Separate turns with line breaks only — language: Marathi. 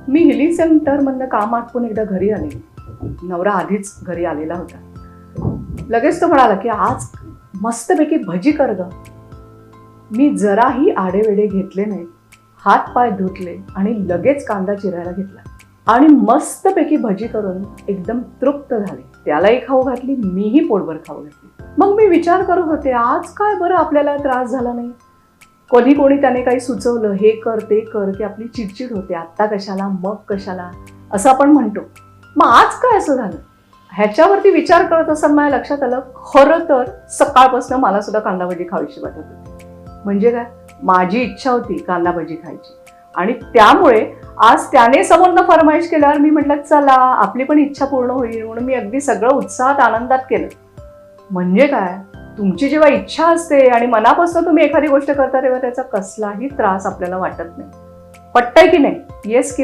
मी हिलिंग सेंटरमधनं काम आटपून एकदा घरी आले. नवरा आधीच घरी आलेला होता. लगेच तो म्हणाला की आज मस्तपैकी भजी कर ग. मी जराही आडेवेडे घेतले नाही, हात पाय धुतले आणि लगेच कांदा चिरायला घेतला आणि मस्तपैकी भजी करून एकदम तृप्त झाले. त्यालाही खाऊ घातली, मीही पोटभर खाऊ घातली. मग मी विचार करत होते, आज काय बरं आपल्याला त्रास झाला नाही. कोणी त्याने काही सुचवलं, हे कर ते कर, की आपली चिडचिड होते. आत्ता कशाला, मग कशाला असं आपण म्हणतो. मग आज काय असं झालं, ह्याच्यावरती विचार करत असताना माझ्या लक्षात आलं, खरं तर सकाळपासून मला सुद्धा कांदा भजी खावीशी वाटत होती. म्हणजे काय, माझी इच्छा होती कांदा भजी खायची आणि त्यामुळे आज त्याने समोरनं फरमाईश केल्यावर मी म्हटलं चला आपली पण इच्छा पूर्ण होईल म्हणून मी अगदी सगळं उत्साहात आनंदात केलं. म्हणजे काय, तुमची जेव्हा इच्छा असते आणि मनापासून तुम्ही एखादी गोष्ट करता तेव्हा त्याचा कसलाही त्रास आपल्याला वाटत नाही. पटतंय की नाही? येस की